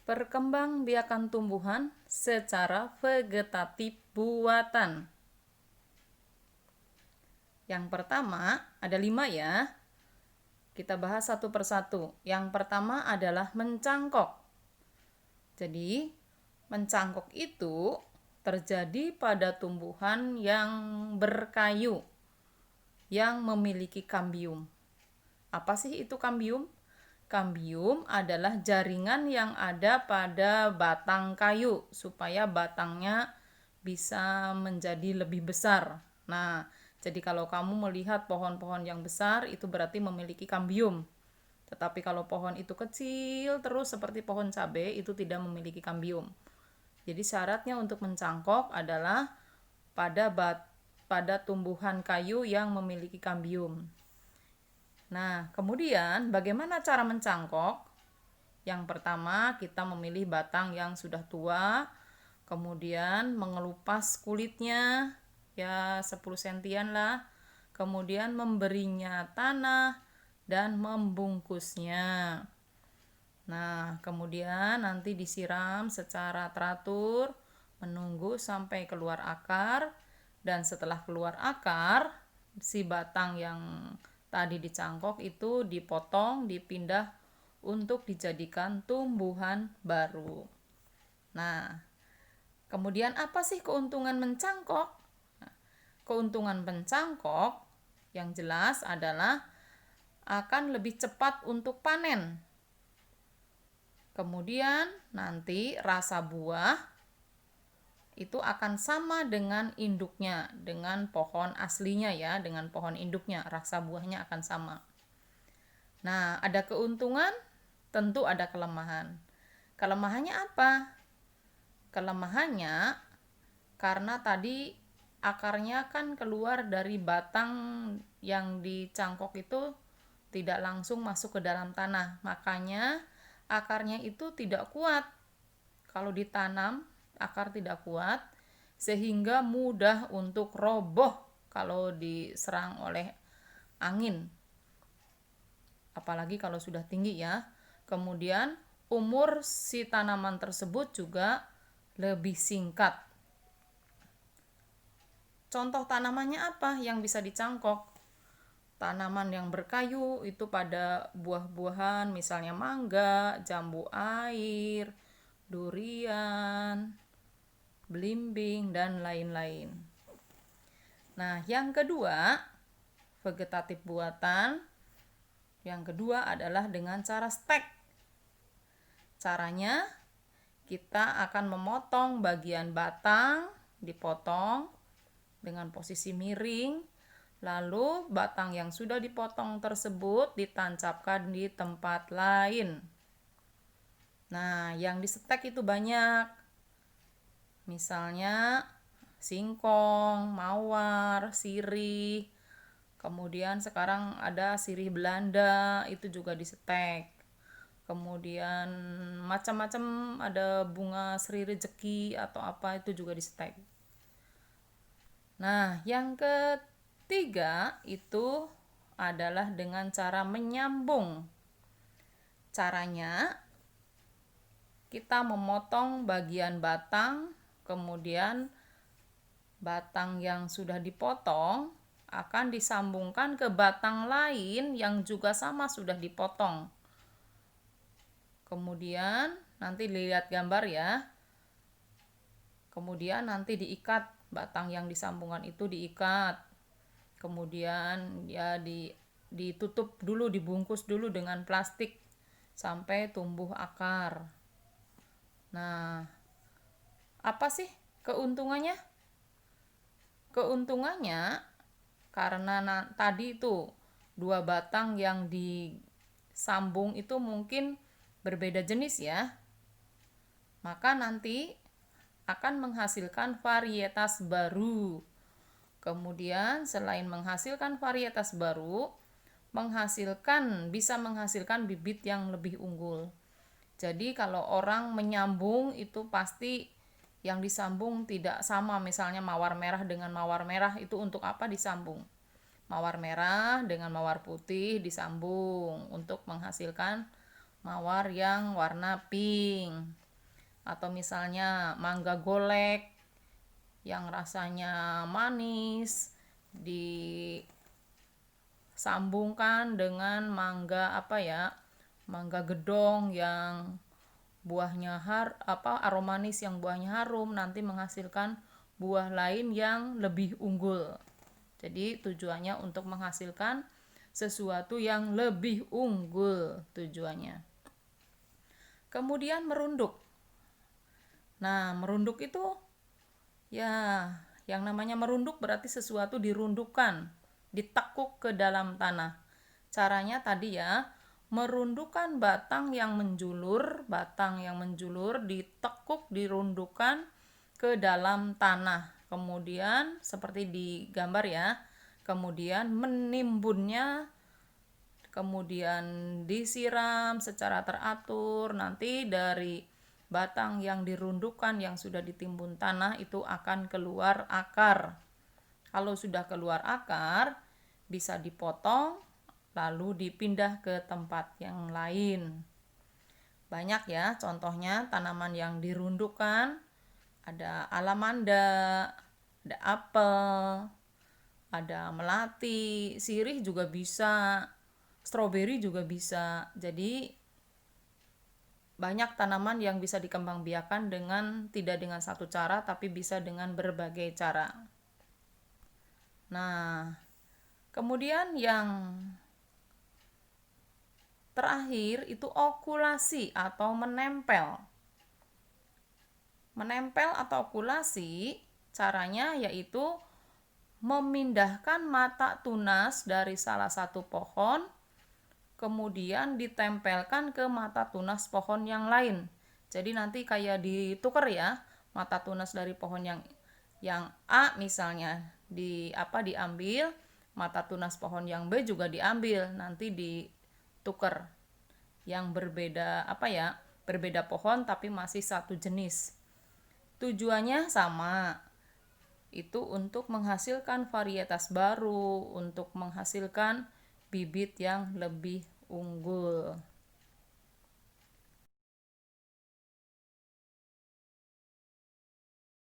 Perkembangbiakan tumbuhan secara vegetatif buatan. Yang pertama, ada 5 ya. Kita bahas satu persatu. Yang pertama adalah mencangkok. Jadi, mencangkok itu terjadi pada tumbuhan yang berkayu, yang memiliki kambium. Apa sih itu kambium? Kambium adalah jaringan yang ada pada batang kayu supaya batangnya bisa menjadi lebih besar. Nah, jadi kalau kamu melihat pohon-pohon yang besar itu berarti memiliki kambium. Tetapi kalau pohon itu kecil terus seperti pohon cabai itu tidak memiliki kambium. Jadi syaratnya untuk mencangkok adalah pada tumbuhan kayu yang memiliki kambium. Nah, kemudian bagaimana cara mencangkok? Yang pertama, kita memilih batang yang sudah tua, kemudian mengelupas kulitnya, ya 10 sentian lah, kemudian memberinya tanah dan membungkusnya. Nah, kemudian nanti disiram secara teratur, menunggu sampai keluar akar, dan setelah keluar akar, si batang yang tadi dicangkok itu dipotong, dipindah untuk dijadikan tumbuhan baru. Nah, kemudian apa sih keuntungan mencangkok? Keuntungan mencangkok yang jelas adalah akan lebih cepat untuk panen. Kemudian nanti rasa buah itu akan sama dengan induknya, dengan pohon aslinya ya, dengan pohon induknya, rasa buahnya akan sama. Nah, ada keuntungan, tentu ada kelemahan. Kelemahannya apa? Kelemahannya karena tadi akarnya kan keluar dari batang yang dicangkok itu tidak langsung masuk ke dalam tanah, makanya akarnya itu tidak kuat. Kalau ditanam, akar tidak kuat sehingga mudah untuk roboh kalau diserang oleh angin. Apalagi kalau sudah tinggi ya. Kemudian umur si tanaman tersebut juga lebih singkat. Contoh tanamannya apa yang bisa dicangkok? Tanaman yang berkayu itu pada buah-buahan, misalnya mangga, jambu air, durian, belimbing, dan lain-lain. Nah, yang kedua, vegetatif buatan. Yang kedua adalah dengan cara stek. Caranya, kita akan memotong bagian batang, dipotong dengan posisi miring, lalu batang yang sudah dipotong tersebut ditancapkan di tempat lain. Nah, yang disetek itu banyak. Misalnya singkong, mawar, sirih. Kemudian sekarang ada sirih Belanda, itu juga disetek. Kemudian macam-macam ada bunga seri rezeki atau apa itu juga disetek. Nah, yang ketiga itu adalah dengan cara menyambung. Caranya kita memotong bagian batang, kemudian batang yang sudah dipotong akan disambungkan ke batang lain yang juga sama sudah dipotong. Kemudian nanti lihat gambar ya. Kemudian nanti diikat, batang yang disambungkan itu diikat. Kemudian ya ditutup dulu, dibungkus dulu dengan plastik sampai tumbuh akar. Nah, apa sih keuntungannya? Keuntungannya karena tadi itu dua batang yang disambung itu mungkin berbeda jenis ya. Maka nanti akan menghasilkan varietas baru. Kemudian selain menghasilkan varietas baru, bisa menghasilkan bibit yang lebih unggul. Jadi kalau orang menyambung itu pasti yang disambung tidak sama, misalnya mawar merah dengan mawar merah itu untuk apa disambung? Mawar merah dengan mawar putih disambung untuk menghasilkan mawar yang warna pink, atau misalnya mangga golek yang rasanya manis disambungkan dengan mangga mangga gedong yang buahnya aroma manis, yang buahnya harum, nanti menghasilkan buah lain yang lebih unggul. Jadi tujuannya untuk menghasilkan sesuatu yang lebih unggul tujuannya. Kemudian merunduk. Nah, merunduk itu ya, yang namanya merunduk berarti sesuatu dirundukkan, ditekuk ke dalam tanah. Caranya tadi ya, merundukkan batang yang menjulur ditekuk, dirundukkan ke dalam tanah. Kemudian seperti di gambar ya, kemudian menimbunnya, kemudian disiram secara teratur. Nanti dari batang yang dirundukkan yang sudah ditimbun tanah itu akan keluar akar. Kalau sudah keluar akar, bisa dipotong lalu dipindah ke tempat yang lain. Banyak ya contohnya tanaman yang dirundukkan. Ada alamanda, ada apel, ada melati, sirih juga bisa, stroberi juga bisa. Jadi banyak tanaman yang bisa dikembangbiakan tidak dengan satu cara, tapi bisa dengan berbagai cara. Nah, kemudian yang terakhir itu okulasi atau menempel. Menempel atau okulasi caranya yaitu memindahkan mata tunas dari salah satu pohon, kemudian ditempelkan ke mata tunas pohon yang lain. Jadi nanti kayak ditukar ya, mata tunas dari pohon yang A misalnya diambil, mata tunas pohon yang B juga diambil, nanti ditukar. Yang berbeda pohon tapi masih satu jenis. Tujuannya sama, itu untuk menghasilkan varietas baru, untuk menghasilkan bibit yang lebih unggul.